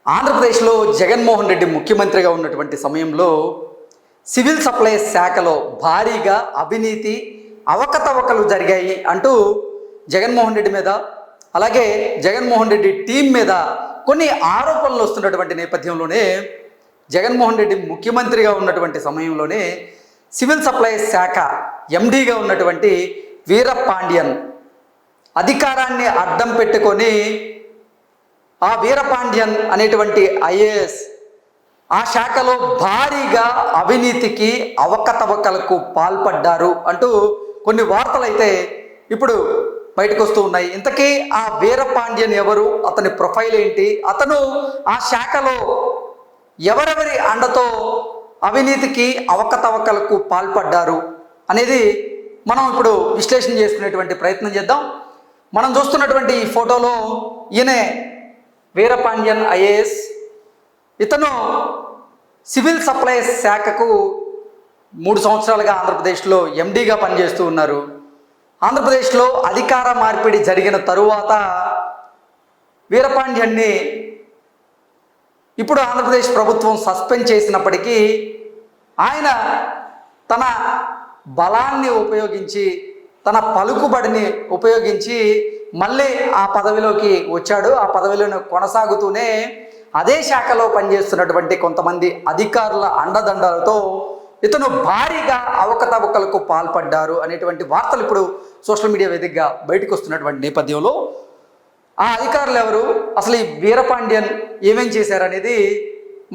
ఆంధ్రప్రదేశ్లో జగన్మోహన్ రెడ్డి ముఖ్యమంత్రిగా ఉన్నటువంటి సమయంలో సివిల్ సప్లైస్ శాఖలో భారీగా అవినీతి అవకతవకలు జరిగాయి అంటూ జగన్మోహన్ రెడ్డి మీద అలాగే జగన్మోహన్ రెడ్డి టీం మీద కొన్ని ఆరోపణలు వస్తున్నటువంటి నేపథ్యంలోనే జగన్మోహన్ రెడ్డి ముఖ్యమంత్రిగా ఉన్నటువంటి సమయంలోనే సివిల్ సప్లైస్ శాఖ ఎండీగా ఉన్నటువంటి వీరపాండ్యన్ అధికారాన్ని అడ్డం పెట్టుకొని ఆ వీరపాండ్యన్ అనేటువంటి ఐఏఎస్ ఆ శాఖలో భారీగా అవినీతికి అవకతవకలకు పాల్పడ్డారు అంటూ కొన్ని వార్తలు అయితే ఇప్పుడు బయటకు వస్తూ ఉన్నాయి. ఇంతకీ ఆ వీరపాండ్యన్ ఎవరు, అతని ప్రొఫైల్ ఏంటి, అతను ఆ శాఖలో ఎవరెవరి అండతో అవినీతికి అవకతవకలకు పాల్పడ్డారు అనేది మనం ఇప్పుడు విశ్లేషణ చేసుకునేటువంటి ప్రయత్నం చేద్దాం. మనం చూస్తున్నటువంటి ఈ ఫోటోలో ఈయనే వీరపాండ్యన్ ఐఏఎస్. ఇతను సివిల్ సప్లైస్ శాఖకు 3 సంవత్సరాలుగా ఆంధ్రప్రదేశ్లో ఎండీగా పనిచేస్తూ ఉన్నారు. ఆంధ్రప్రదేశ్లో అధికార మార్పిడి జరిగిన తరువాత వీరపాండ్యన్ని ఇప్పుడు ఆంధ్రప్రదేశ్ ప్రభుత్వం సస్పెండ్ చేసినప్పటికీ ఆయన తన బలాన్ని ఉపయోగించి తన పలుకుబడిని ఉపయోగించి మళ్ళీ ఆ పదవిలోకి వచ్చాడు. ఆ పదవిలోనే కొనసాగుతూనే అదే శాఖలో పనిచేస్తున్నటువంటి కొంతమంది అధికారుల అండదండలతో ఇతను భారీగా అవకతవకలకు పాల్పడ్డారు అనేటువంటి వార్తలు ఇప్పుడు సోషల్ మీడియా వేదికగా బయటకు వస్తున్నటువంటి నేపథ్యంలో ఆ అధికారులు ఎవరు, అసలు ఈ వీరపాండ్యన్ ఏమేం చేశారనేది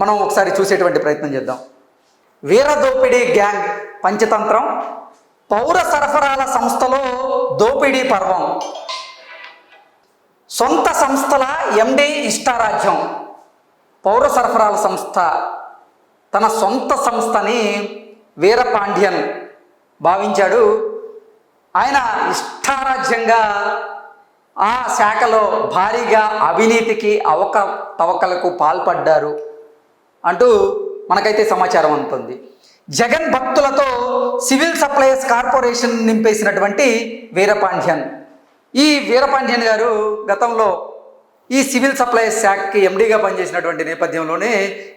మనం ఒకసారి చూసేటువంటి ప్రయత్నం చేద్దాం. వీర దోపిడీ గ్యాంగ్ పంచతంత్రం, పౌర సరఫరాల సంస్థలో దోపిడీ పర్వం, సొంత సంస్థల ఎండీ ఇష్టారాజ్యం. పౌర సరఫరాల సంస్థ తన సొంత సంస్థని వీరపాండ్యన్ భావించాడు. ఆయన ఇష్టారాజ్యంగా ఆ శాఖలో భారీగా అవినీతికి అవకతవకలకు పాల్పడ్డారు అంటూ మనకైతే సమాచారం అందుతుంది. జగన్ భక్తులతో సివిల్ సప్లైస్ కార్పొరేషన్ నింపేసినటువంటి వీరపాండ్యన్. ఈ వీరపాండ్యన్ గారు గతంలో ఈ సివిల్ సప్లైస్ శాఖకి ఎండీగా పనిచేసినటువంటి నేపథ్యంలోనే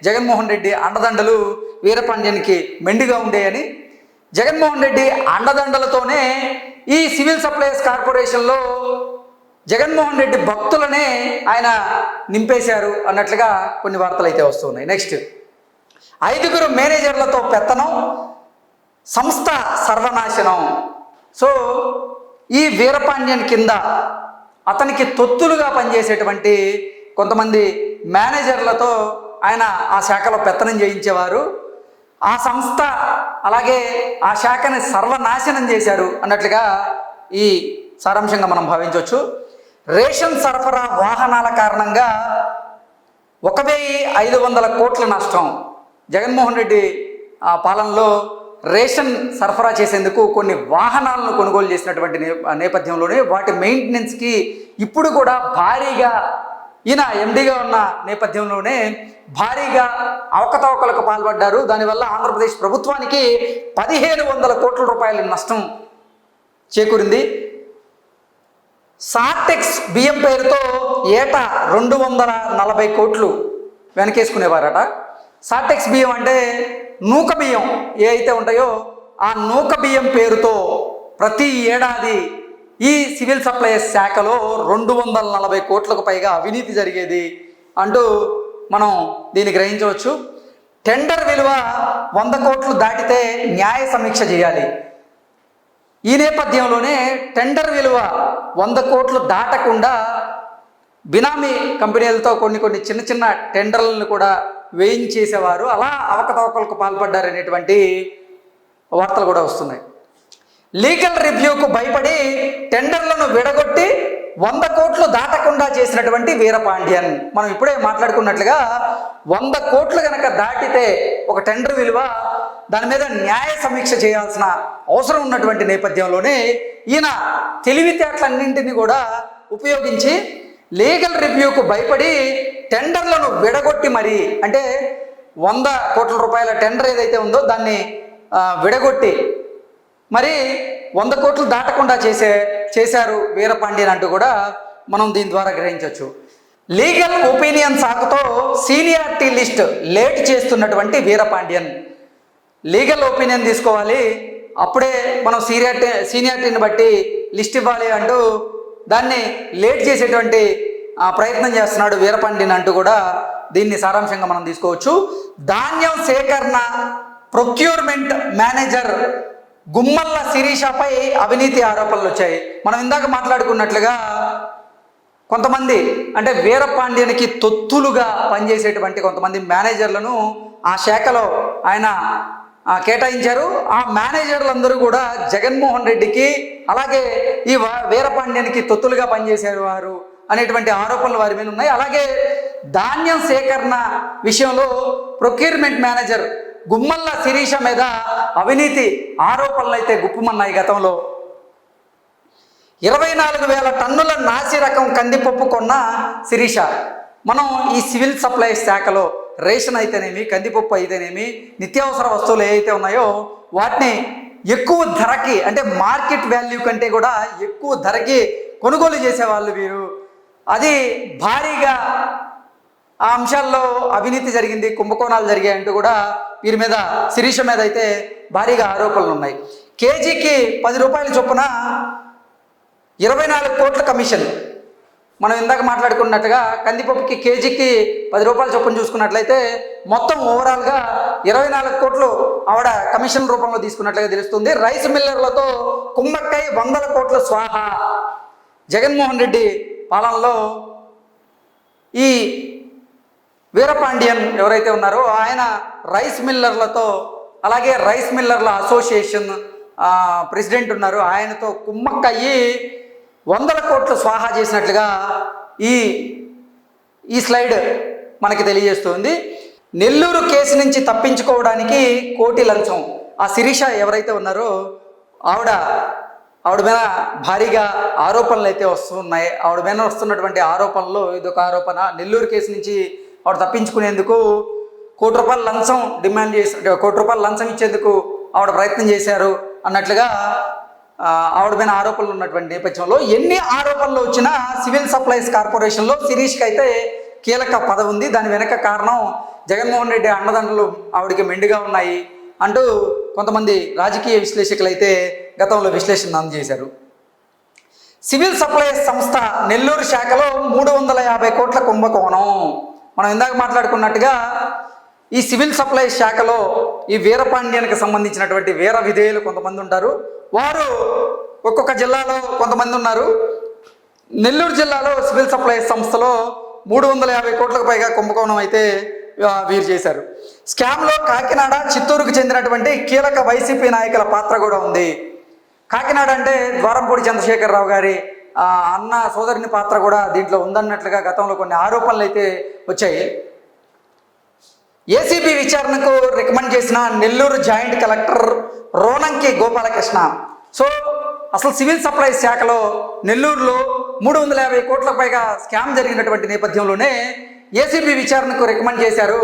జగన్మోహన్ రెడ్డి అండదండలు వీరపాండ్యన్కి మెండుగా ఉండేయని, జగన్మోహన్ రెడ్డి అండదండలతోనే ఈ సివిల్ సప్లైస్ కార్పొరేషన్లో జగన్మోహన్ రెడ్డి భక్తులనే ఆయన నింపేశారు అన్నట్లుగా కొన్ని వార్తలు అయితే వస్తున్నాయి. నెక్స్ట్, 5 మేనేజర్లతో పెత్తనం, సంస్థ సర్వనాశనం. సో ఈ వీరపాండ్యన్ కింద అతనికి తొత్తులుగా పనిచేసేటువంటి కొంతమంది మేనేజర్లతో ఆయన ఆ శాఖలో పెత్తనం చేయించేవారు. ఆ సంస్థ అలాగే ఆ శాఖని సర్వనాశనం చేశారు అన్నట్లుగా ఈ సారాంశంగా మనం భావించవచ్చు. రేషన్ సరఫరా వాహనాల కారణంగా 1500 కోట్ల నష్టం. జగన్మోహన్ రెడ్డి ఆ పాలనలో రేషన్ సరఫరా చేసేందుకు కొన్ని వాహనాలను కొనుగోలు చేసినటువంటి నేపథ్యంలోనే వాటి మెయింటెనెన్స్కి ఇప్పుడు కూడా భారీగా ఈయన ఎండీగా ఉన్న నేపథ్యంలోనే భారీగా అవకతవకలకు పాల్పడ్డారు. దానివల్ల ఆంధ్రప్రదేశ్ ప్రభుత్వానికి 1500 కోట్ల రూపాయల నష్టం చేకూరింది. సార్టెక్స్ బియ్యం పేరుతో ఏటా 240 కోట్లు వెనకేసుకునేవారట. సార్టెక్స్ బియ్యం అంటే నూక బియ్యం ఏ అయితే ఉంటాయో ఆ నూక బియ్యం పేరుతో ప్రతి ఏడాది ఈ సివిల్ సప్లైస్ శాఖలో 240 కోట్లకు పైగా అవినీతి జరిగేది అంటూ మనం దీన్ని గ్రహించవచ్చు. టెండర్ విలువ 100 కోట్లు దాటితే న్యాయ సమీక్ష చేయాలి. ఈ నేపథ్యంలోనే టెండర్ విలువ 100 కోట్లు దాటకుండా బినామీ కంపెనీలతో కొన్ని చిన్న టెండర్లను కూడా వేయించేసేవారు. అలా అవకతవకలకు పాల్పడ్డారనేటువంటి వార్తలు కూడా వస్తున్నాయి. లీగల్ రివ్యూకు భయపడి టెండర్లను విడగొట్టి 100 కోట్లు దాటకుండా చేసినటువంటి వీరపాండ్యన్. మనం ఇప్పుడే మాట్లాడుకున్నట్లుగా 100 కోట్లు కనుక దాటితే ఒక టెండర్ విలువ, దాని మీద న్యాయ సమీక్ష చేయాల్సిన అవసరం ఉన్నటువంటి నేపథ్యంలోనే ఈయన తెలివితేటలన్నింటినీ కూడా ఉపయోగించి లీగల్ రివ్యూకు భయపడి టెండర్లను విడగొట్టి మరి, అంటే 100 కోట్ల రూపాయల టెండర్ ఏదైతే ఉందో దాన్ని విడగొట్టి మరి 100 కోట్లు దాటకుండా చేశారు వీరపాండ్యన్ అంటూ కూడా మనం దీని ద్వారా గ్రహించవచ్చు. లీగల్ ఒపీనియన్ సాకుతో సీనియారిటీ లిస్ట్ లేట్ చేస్తున్నటువంటి వీరపాండ్యన్. లీగల్ ఒపీనియన్ తీసుకోవాలి, అప్పుడే మనం సీనియారిటీని బట్టి లిస్ట్ ఇవ్వాలి అంటూ దాన్ని లేట్ చేసేటువంటి ప్రయత్నం చేస్తున్నాడు వీరపాండ్యన్ అంటూ కూడా దీన్ని సారాంశంగా మనం తీసుకోవచ్చు. ధాన్యం సేకరణ ప్రొక్యూర్మెంట్ మేనేజర్ గుమ్మల్ల శిరీషపై అవినీతి ఆరోపణలు వచ్చాయి. మనం ఇందాక మాట్లాడుకున్నట్లుగా కొంతమంది అంటే వీరపాండ్యన్కి తొత్తులుగా పనిచేసేటువంటి కొంతమంది మేనేజర్లను ఆ శాఖలో ఆయన కేటాయించారు. ఆ మేనేజర్లందరూ కూడా జగన్మోహన్ రెడ్డికి అలాగే ఈ వీరపాండ్యన్కి తొత్తులుగా పనిచేసేవారు వారు అనేటువంటి ఆరోపణలు వారి మీద ఉన్నాయి. అలాగే ధాన్యం సేకరణ విషయంలో ప్రొక్యూర్మెంట్ మేనేజర్ గుమ్మల్ల శిరీష మీద అవినీతి ఆరోపణలు అయితే గుప్పుమన్నాయి. గతంలో 24,000 టన్నుల నాసి రకం కందిపప్పు కొన్న శిరీష. మనం ఈ సివిల్ సప్లైస్ శాఖలో రేషన్ అయితేనేమి, కందిపప్పు అయితేనేమి, నిత్యావసర వస్తువులు ఏవైతే ఉన్నాయో వాటిని ఎక్కువ ధరకి అంటే మార్కెట్ వాల్యూ కంటే కూడా ఎక్కువ ధరకి కొనుగోలు చేసేవాళ్ళు వీరు. అది భారీగా ఆ అంశాల్లో అవినీతి జరిగింది, కుంభకోణాలు జరిగాయి అంటూ కూడా వీరి మీద శిరీష మీద అయితే భారీగా ఆరోపణలు ఉన్నాయి. కేజీకి 10 రూపాయల చొప్పున 24 కోట్ల కమిషన్. మనం ఇందాక మాట్లాడుకున్నట్టుగా కందిపప్పుకి కేజీకి 10 రూపాయల చొప్పున చూసుకున్నట్లయితే మొత్తం ఓవరాల్గా 24 కోట్లు ఆవిడ కమిషన్ రూపంలో తీసుకున్నట్లుగా తెలుస్తుంది. రైస్ మిల్లర్లతో కుమ్మక్కై 100 కోట్ల స్వాహ. జగన్మోహన్ రెడ్డి పాలనలో ఈ వీరపాండ్యన్ ఎవరైతే ఉన్నారో ఆయన రైస్ మిల్లర్లతో అలాగే రైస్ మిల్లర్ల అసోసియేషన్ ప్రెసిడెంట్ ఉన్నారు, ఆయనతో కుమ్మక్కయ్యి 100 కోట్లు స్వాహా చేసినట్లుగా ఈ స్లైడ్ మనకి తెలియజేస్తుంది. నెల్లూరు కేసు నుంచి తప్పించుకోవడానికి కోటి లంచం. ఆ శిరీష ఎవరైతే ఉన్నారో ఆవిడ మీద భారీగా ఆరోపణలు అయితే వస్తున్నాయి. ఆవిడ మీద వస్తున్నటువంటి ఆరోపణలు ఇదొక ఆరోపణ. నెల్లూరు కేసు నుంచి ఆవిడ తప్పించుకునేందుకు కోటి రూపాయల లంచం డిమాండ్ చేసి కోటి రూపాయల లంచం ఇచ్చేందుకు ఆవిడ ప్రయత్నం చేశారు అన్నట్లుగా ఆవిడ మీద ఆరోపణలు ఉన్నటువంటి నేపథ్యంలో ఎన్ని ఆరోపణలు వచ్చినా సివిల్ సప్లైస్ కార్పొరేషన్లో శిరీష్కి అయితే కీలక పదవి ఉంది. దాని వెనక కారణం జగన్మోహన్ రెడ్డి అండదండలు ఆవిడకి మెండుగా ఉన్నాయి అంటూ కొంతమంది రాజకీయ విశ్లేషకులు అయితే గతంలో విశ్లేషణ అందజేశారు. సివిల్ సప్లైస్ సంస్థ నెల్లూరు శాఖలో 350 కోట్ల కుంభకోణం. మనం ఇందాక మాట్లాడుకున్నట్టుగా ఈ సివిల్ సప్లైస్ శాఖలో ఈ వీరపాండ్యానికి సంబంధించినటువంటి వీర విధేయులు కొంతమంది ఉంటారు. వారు ఒక్కొక్క జిల్లాలో కొంతమంది ఉన్నారు. నెల్లూరు జిల్లాలో సివిల్ సప్లైస్ సంస్థలో 350 కోట్లకు పైగా కుంభకోణం అయితే వీరు చేశారు. స్కామ్లో కాకినాడ, చిత్తూరుకు చెందినటువంటి కీలక వైసీపీ నాయకుల పాత్ర కూడా ఉంది. కాకినాడ అంటే ద్వారంపూడి చంద్రశేఖరరావు గారి అన్న సోదరుని పాత్ర కూడా దీంట్లో ఉందన్నట్లుగా గతంలో కొన్ని ఆరోపణలు అయితే వచ్చాయి. ఏసీబీ విచారణకు రికమెండ్ చేసిన Nellore joint collector Ronanki Gopalakrishna. So అసలు సివిల్ సప్లైస్ శాఖలో నెల్లూరులో 350 కోట్లకు పైగా స్కామ్ జరిగినటువంటి నేపథ్యంలోనే ఏసీబీ విచారణకు రికమెండ్ చేశారు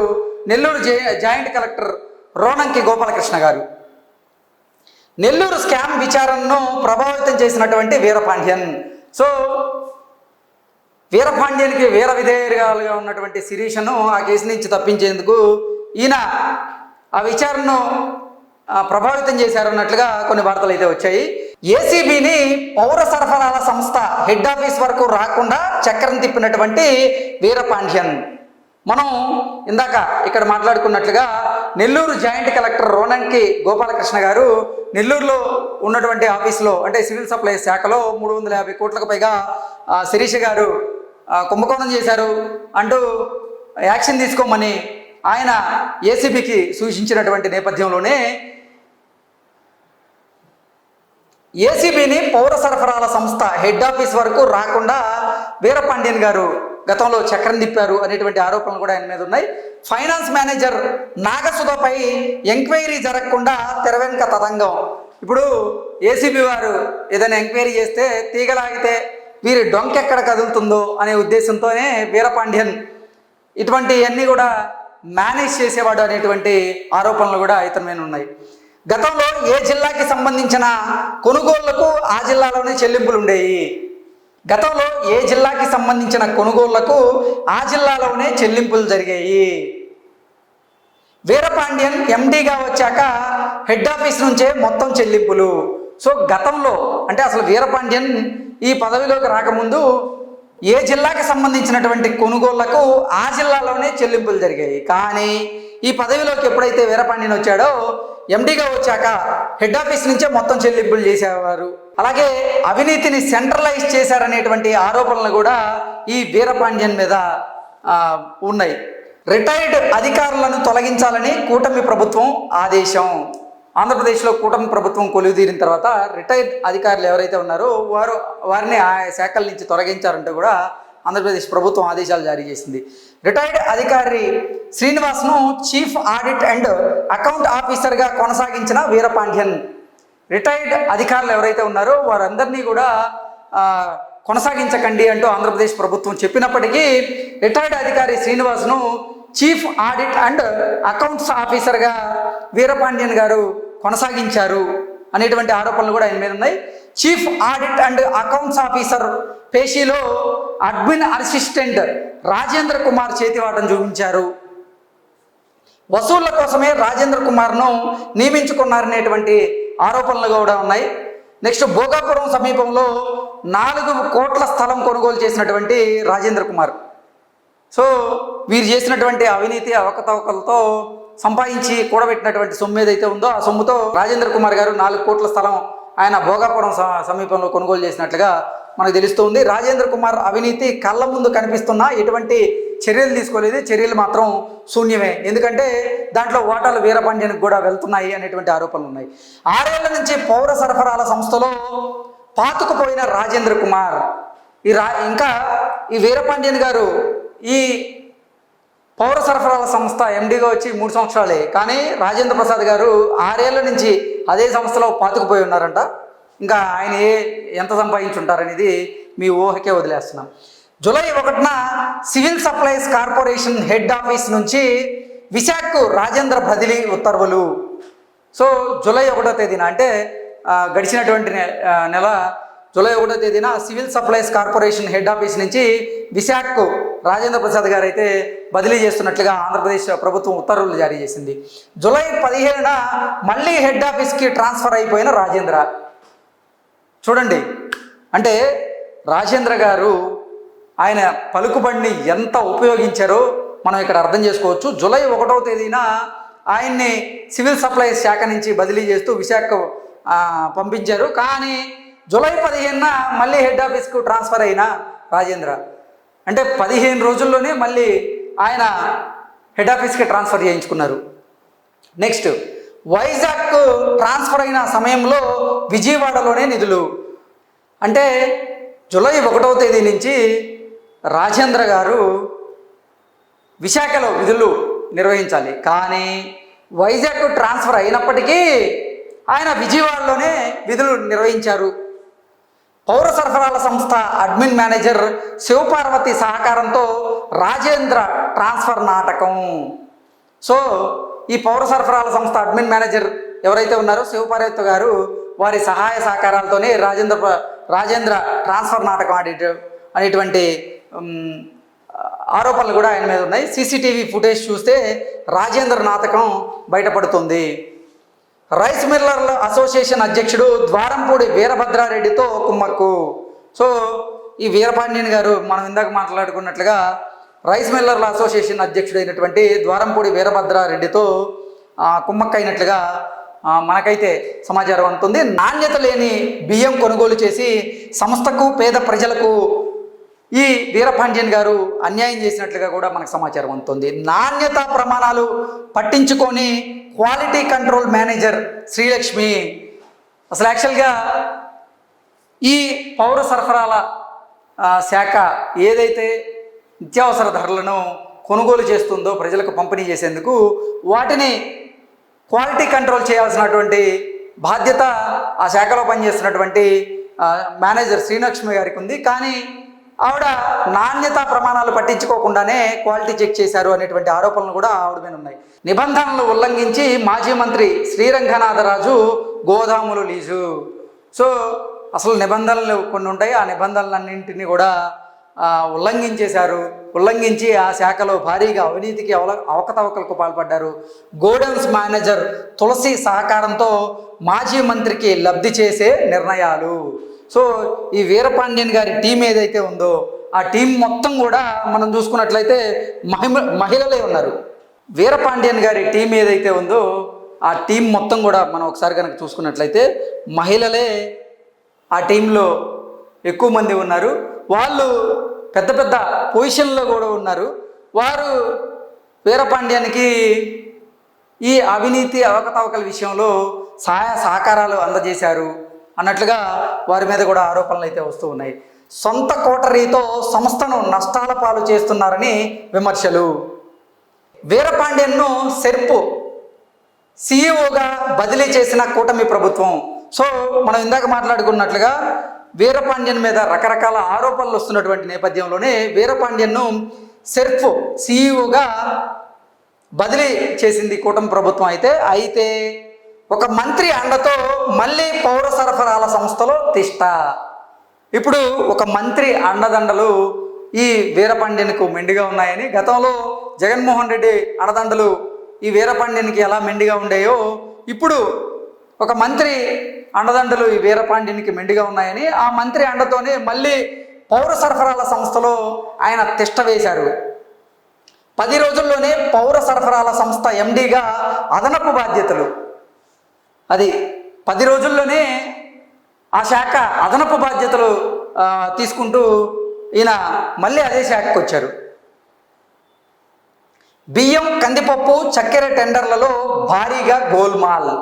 నెల్లూరు జాయింట్ కలెక్టర్ రోనంకి గోపాలకృష్ణ గారు. నెల్లూరు స్కామ్ విచారణను ప్రభావితం చేసినటువంటి వీరపాండ్యన్. సో వీరపాండ్యన్కి వీర విధేయులుగా ఉన్నటువంటి శిరీషను ఆ కేసు నుంచి తప్పించేందుకు ఈయన ఆ విచారణను ప్రభావితం చేశారన్నట్లుగా కొన్ని వార్తలు అయితే వచ్చాయి. ఏసీబీని పౌర సరఫరాల సంస్థ హెడ్ ఆఫీస్ వరకు రాకుండా చక్రం తిప్పినటువంటి వీరపాండ్యన్. మనం ఇందాక ఇక్కడ మాట్లాడుకున్నట్లుగా నెల్లూరు జాయింట్ కలెక్టర్ రోనంకి గోపాలకృష్ణ గారు నెల్లూరులో ఉన్నటువంటి ఆఫీసులో అంటే సివిల్ సప్లైస్ శాఖలో 350 కోట్లకు పైగా శిరీష గారు కుంభకోణం చేశారు అంటూ యాక్షన్ తీసుకోమని ఆయన ఏసీబీకి సూచించినటువంటి నేపథ్యంలోనే ఏసీబీని పౌర సరఫరాల సంస్థ హెడ్ ఆఫీస్ వరకు రాకుండా వీరపాండ్యన్ గారు గతంలో చక్రం తిప్పారు అనేటువంటి ఆరోపణలు కూడా ఆయన మీద ఉన్నాయి. ఫైనాన్స్ మేనేజర్ నాగసుధపై ఎంక్వైరీ జరగకుండా తెరవెనుక తతంగం. ఇప్పుడు ఏసీబీ వారు ఏదైనా ఎంక్వైరీ చేస్తే తీగలాగితే వీరి డొంకెక్కడ కదులుతుందో అనే ఉద్దేశంతోనే వీరపాండ్యన్ ఇటువంటివన్నీ కూడా మేనేజ్ చేసేవాడు అనేటువంటి ఆరోపణలు కూడా ఇతని మీద ఉన్నాయి. గతంలో ఏ జిల్లాకి సంబంధించిన కొనుగోళ్లకు ఆ జిల్లాలోనే చెల్లింపులు ఉండేవి. గతంలో ఏ జిల్లాకి సంబంధించిన కొనుగోళ్లకు ఆ జిల్లాలోనే చెల్లింపులు జరిగాయి. వీరపాండ్యన్ ఎండీగా వచ్చాక హెడ్ ఆఫీస్ నుంచే మొత్తం చెల్లింపులు. సో గతంలో అంటే అసలు వీరపాండ్యన్ ఈ పదవిలోకి రాకముందు ఏ జిల్లాకి సంబంధించినటువంటి కొనుగోళ్లకు ఆ జిల్లాలోనే చెల్లింపులు జరిగాయి. కానీ ఈ పదవిలోకి ఎప్పుడైతే వీరపాండ్యన్ వచ్చాడో ఎండీగా వచ్చాక హెడ్ ఆఫీస్ నుంచే మొత్తం చెల్లింపులు చేసేవారు. అలాగే అవినీతిని సెంట్రలైజ్ చేశారనేటువంటి ఆరోపణలు కూడా ఈ వీరపాండ్యన్ మీద ఉన్నాయి. రిటైర్డ్ అధికారులను తొలగించాలని కూటమి ప్రభుత్వం ఆదేశం. ఆంధ్రప్రదేశ్లో కూటమి ప్రభుత్వం కొలువుదీరిన తర్వాత రిటైర్డ్ అధికారులు ఎవరైతే ఉన్నారో వారిని ఆ శాఖల నుంచి తొలగించారంటూ కూడా ఆంధ్రప్రదేశ్ ప్రభుత్వం ఆదేశాలు జారీ చేసింది. రిటైర్డ్ అధికారి శ్రీనివాస్ను చీఫ్ ఆడిట్ అండ్ అకౌంట్ ఆఫీసర్గా కొనసాగించిన వీరపాండ్యన్. రిటైర్డ్ అధికారులు ఎవరైతే ఉన్నారో వారందరినీ కూడా కొనసాగించకండి అంటూ ఆంధ్రప్రదేశ్ ప్రభుత్వం చెప్పినప్పటికీ రిటైర్డ్ అధికారి శ్రీనివాస్ను చీఫ్ ఆడిట్ అండ్ అకౌంట్స్ ఆఫీసర్గా వీరపాండ్యన్ గారు కొనసాగించారు అనేటువంటి ఆరోపణలు కూడా ఆయన మీద ఉన్నాయి. Chief audit and accounts officer పేషీలో అడ్మిన్ అసిస్టెంట్ రాజేంద్ర కుమార్ చేతివాటం చూపించారు. వసూళ్ల కోసమే రాజేంద్ర కుమార్ను నియమించుకున్నారనేటువంటి ఆరోపణలు కూడా ఉన్నాయి. నెక్స్ట్ భోగాపురం సమీపంలో 4 కోట్ల స్థలం కొనుగోలు చేసినటువంటి రాజేంద్ర కుమార్. సో వీరు చేసినటువంటి అవినీతి అవకతవకలతో సంపాదించి కూడబెట్టినటువంటి సొమ్ము ఏదైతే ఉందో ఆ సొమ్ముతో రాజేంద్ర కుమార్ గారు 4 కోట్ల స్థలం ఆయన భోగాపురం సమీపంలో కొనుగోలు చేసినట్లుగా మనకు తెలుస్తుంది. రాజేంద్ర కుమార్ అవినీతి కళ్ళ ముందు కనిపిస్తున్నా ఎటువంటి చర్యలు తీసుకోలేదు. చర్యలు మాత్రం శూన్యమే. ఎందుకంటే దాంట్లో ఓటాలు వీరపాండ్యన్కి కూడా వెళ్తున్నాయి అనేటువంటి ఆరోపణలు ఉన్నాయి. 6 ఏళ్ల నుంచి పౌర సరఫరాల సంస్థలో పాతుకుపోయిన రాజేంద్ర కుమార్ ఇంకా ఈ వీరపాండ్యన్ గారు ఈ పౌర సరఫరాల సంస్థ ఎండీగా వచ్చి 3 సంవత్సరాలే. కానీ రాజేంద్ర ప్రసాద్ గారు 6 ఏళ్ల నుంచి అదే సంస్థలో పాతుకుపోయి ఉన్నారంట. ఇంకా ఆయన ఎంత సంపాదించుంటారనేది మీ ఊహకే వదిలేస్తున్నాం. జూలై 1న civil supplies corporation head office నుంచి విశాఖకు రాజేంద్ర బదిలీ ఉత్తర్వులు. సో జూలై 1వ తేదీన అంటే గడిచినటువంటి నెల జూలై 1వ తేదీన civil supplies corporation head office నుంచి విశాఖకు రాజేంద్ర ప్రసాద్ గారు అయితే బదిలీ చేస్తున్నట్లుగా ఆంధ్రప్రదేశ్ ప్రభుత్వం ఉత్తర్వులు జారీ చేసింది. జూలై 15న మళ్ళీ హెడ్ ఆఫీస్కి ట్రాన్స్ఫర్ అయిపోయిన రాజేంద్ర. చూడండి, అంటే రాజేంద్ర గారు ఆయన పలుకుబడిని ఎంత ఉపయోగించారో మనం ఇక్కడ అర్థం చేసుకోవచ్చు. జూలై 1వ తేదీన ఆయన్ని సివిల్ సప్లైస్ శాఖ నుంచి బదిలీ చేస్తూ విశాఖకు పంపించారు. కానీ జూలై 15న మళ్ళీ హెడ్ ఆఫీస్కు ట్రాన్స్ఫర్ అయిన రాజేంద్ర అంటే 15 రోజుల్లోనే మళ్ళీ ఆయన హెడ్ ఆఫీస్కి ట్రాన్స్ఫర్ చేయించుకున్నారు. నెక్స్ట్ వైజాగ్కు ట్రాన్స్ఫర్ అయిన సమయంలో విజయవాడలోనే నిధులు. అంటే జూలై 1వ తేదీ నుంచి రాజేంద్ర గారు విశాఖలో విధులు నిర్వహించాలి. కానీ వైజాగ్ ట్రాన్స్ఫర్ అయినప్పటికీ ఆయన విజయవాడలోనే విధులు నిర్వహించారు. పౌర సరఫరాల సంస్థ అడ్మిన్ మేనేజర్ శివపార్వతి సహకారంతో రాజేంద్ర ట్రాన్స్ఫర్ నాటకం. సో ఈ పౌర సరఫరాల సంస్థ అడ్మిన్ మేనేజర్ ఎవరైతే ఉన్నారో శివపార్వతి గారు వారి సహాయ సహకారాలతోనే రాజేంద్ర ట్రాన్స్ఫర్ నాటకం అనేటువంటి ఆరోపణలు కూడా ఆయన మీద ఉన్నాయి. సీసీటీవీ ఫుటేజ్ చూస్తే రాజేంద్ర నాటకం బయటపడుతుంది. రైస్ మిల్లర్ల అసోసియేషన్ అధ్యక్షుడు ద్వారంపూడి వీరభద్రారెడ్డితో కుమ్మక్కు. సో ఈ వీరపాండ్యన్ గారు మనం ఇందాక మాట్లాడుకున్నట్లుగా రైస్ మిల్లర్ల అసోసియేషన్ అధ్యక్షుడు అయినటువంటి ద్వారంపూడి వీరభద్రారెడ్డితో కుమ్మక్కు అయినట్లుగా మనకైతే సమాచారం అందుతుంది. నాణ్యత లేని బియ్యం కొనుగోలు చేసి సంస్థకు పేద ప్రజలకు ఈ వీరపాండ్యన్ గారు అన్యాయం చేసినట్లుగా కూడా మనకు సమాచారం అందుతుంది. నాణ్యత ప్రమాణాలు పట్టించుకొని క్వాలిటీ కంట్రోల్ మేనేజర్ శ్రీలక్ష్మి. అసలు యాక్చువల్గా ఈ పౌర సరఫరాల శాఖ ఏదైతే నిత్యావసర ధరలను కొనుగోలు చేస్తుందో ప్రజలకు పంపిణీ చేసేందుకు వాటిని క్వాలిటీ కంట్రోల్ చేయాల్సినటువంటి బాధ్యత ఆ శాఖలో పనిచేస్తున్నటువంటి మేనేజర్ శ్రీలక్ష్మి గారికి ఉంది. కానీ ఆవిడ నాణ్యత ప్రమాణాలు పట్టించుకోకుండానే క్వాలిటీ చెక్ చేశారు అనేటువంటి ఆరోపణలు కూడా ఆవిడ మీద ఉన్నాయి. నిబంధనలు ఉల్లంఘించి మాజీ మంత్రి శ్రీరంగనాథరాజు గోదాములు లీజు. సో అసలు నిబంధనలు కొన్ని ఉంటాయి, ఆ నిబంధనలన్నింటినీ కూడా ఉల్లంఘించేశారు. ఉల్లంఘించి ఆ శాఖలో భారీగా అవినీతికి అవకతవకలకు పాల్పడ్డారు. గోడౌన్స్ మేనేజర్ తులసి సహకారంతో మాజీ మంత్రికి లబ్ధి చేసే నిర్ణయాలు. సో ఈ వీరపాండ్యన్ గారి టీం ఏదైతే ఉందో ఆ టీం మొత్తం కూడా మనం చూసుకున్నట్లయితే మహిళలే ఉన్నారు. వీరపాండ్యన్ గారి టీం ఏదైతే ఉందో ఆ టీం మొత్తం కూడా మనం ఒకసారి కనుక చూసుకున్నట్లయితే మహిళలే ఆ టీంలో ఎక్కువ మంది ఉన్నారు. వాళ్ళు పెద్ద పెద్ద పొజిషన్లో కూడా ఉన్నారు. వారు వీరపాండ్యానికి ఈ అవినీతి అవకతవకల విషయంలో సహాయ సహకారాలు అందజేశారు అన్నట్లుగా వారి మీద కూడా ఆరోపణలు అయితే వస్తూ ఉన్నాయి. సొంత కోటరీతో సంస్థను నష్టాల పాలు చేస్తున్నారని విమర్శలు. వీరపాండ్యన్ను సెర్పు సీఈఓగా బదిలీ చేసిన కూటమి ప్రభుత్వం. సో మనం ఇందాక మాట్లాడుకున్నట్లుగా వీరపాండ్యన్ మీద రకరకాల ఆరోపణలు వస్తున్నటువంటి నేపథ్యంలోనే వీరపాండ్యన్ను సెర్ఫ్ సీఈఓగా బదిలీ చేసింది కూటమి ప్రభుత్వం. అయితే ఒక మంత్రి అండతో మళ్ళీ పౌర సరఫరాల సంస్థలో తిష్ట. ఇప్పుడు ఒక మంత్రి అండదండలు ఈ వీరపాండ్యన్కు మెండుగా ఉన్నాయని, గతంలో జగన్మోహన్ రెడ్డి అండదండలు ఈ వీరపాండ్యన్కి ఎలా మెండుగా ఉండేయో ఇప్పుడు ఒక మంత్రి అండదండలు ఈ వీరపాండ్యన్కి మెండుగా ఉన్నాయని ఆ మంత్రి అండతోనే మళ్ళీ పౌర సరఫరాల సంస్థలో ఆయన తిష్ట వేశారు. 10 రోజుల్లోనే పౌర సరఫరాల సంస్థ ఎండీగా అదనపు బాధ్యతలు. అది 10 రోజుల్లోనే ఆ శాఖ అదనపు బాధ్యతలు తీసుకుంటూ ఈయన మళ్ళీ అదే శాఖకు వచ్చారు. బియ్యం, కందిపప్పు, చక్కెర టెండర్లలో భారీగా గోల్మాల్.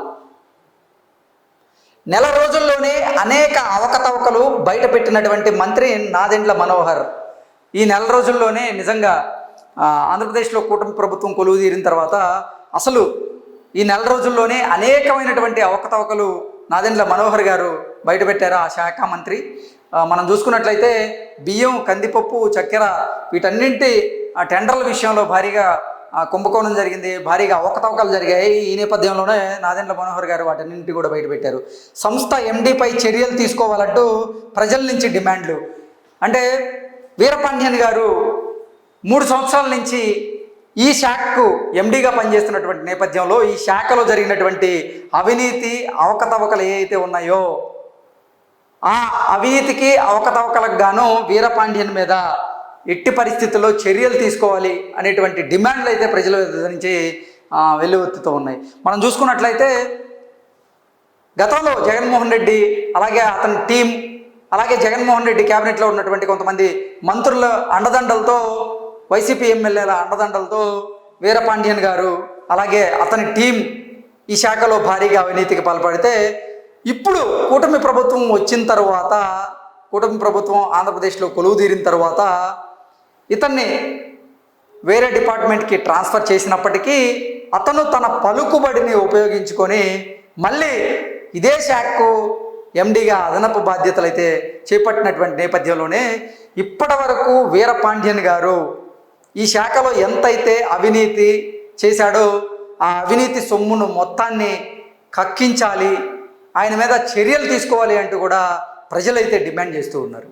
నెల రోజుల్లోనే అనేక అవకతవకలు బయటపెట్టినటువంటి మంత్రి నాదెండ్ల మనోహర్ ఈ నెల రోజుల్లోనే నిజంగా ఆంధ్రప్రదేశ్లో కూటమి ప్రభుత్వం కొలువు తీరిన తర్వాత అసలు ఈ నెల రోజుల్లోనే అనేకమైనటువంటి అవకతవకలు నాదెండ్ల మనోహర్ గారు బయటపెట్టారు, ఆ శాఖ మంత్రి. మనం చూసుకున్నట్లయితే బియ్యం, కందిపప్పు, చక్కెర వీటన్నింటి ఆ టెండర్ల విషయంలో భారీగా కుంభకోణం జరిగింది, భారీగా అవకతవకలు జరిగాయి. ఈ నేపథ్యంలోనే నాదెండ్ల మనోహర్ గారు వాటన్నింటి కూడా బయటపెట్టారు. సంస్థ ఎండీపై చర్యలు తీసుకోవాలంటూ ప్రజల నుంచి డిమాండ్లు. అంటే వీరపాండ్యన్ గారు 3 సంవత్సరాల నుంచి ఈ శాఖకు ఎండీగా పనిచేస్తున్నటువంటి నేపథ్యంలో ఈ శాఖలో జరిగినటువంటి అవినీతి అవకతవకలు ఏవైతే ఉన్నాయో ఆ అవినీతికి అవకతవకలకు గాను వీరపాండ్యన్ మీద ఎట్టి పరిస్థితుల్లో చర్యలు తీసుకోవాలి అనేటువంటి డిమాండ్లు అయితే ప్రజల నుంచి వెల్లువెత్తుతూ ఉన్నాయి. మనం చూసుకున్నట్లయితే గతంలో జగన్మోహన్ రెడ్డి అలాగే అతని టీం అలాగే జగన్మోహన్ రెడ్డి క్యాబినెట్లో ఉన్నటువంటి కొంతమంది మంత్రుల అండదండలతో, వైసీపీ ఎమ్మెల్యేల అండదండలతో వీరపాండ్యన్ గారు అలాగే అతని టీం ఈ శాఖలో భారీగా అవినీతికి పాల్పడితే ఇప్పుడు కూటమి ప్రభుత్వం వచ్చిన తర్వాత, కూటమి ప్రభుత్వం ఆంధ్రప్రదేశ్లో కొలువు తీరిన తర్వాత ఇతన్ని వేరే డిపార్ట్మెంట్కి ట్రాన్స్ఫర్ చేసినప్పటికీ అతను తన పలుకుబడిని ఉపయోగించుకొని మళ్ళీ ఇదే శాఖకు ఎండీగా అదనపు బాధ్యతలు అయితే చేపట్టినటువంటి నేపథ్యంలోనే ఇప్పటి వరకు వీరపాండ్యన్ గారు ఈ శాఖలో ఎంతైతే అవినీతి చేశాడో ఆ అవినీతి సొమ్మును మొత్తాన్ని కక్కించాలి, ఆయన మీద చర్యలు తీసుకోవాలి అంటూ కూడా ప్రజలైతే డిమాండ్ చేస్తూ ఉన్నారు.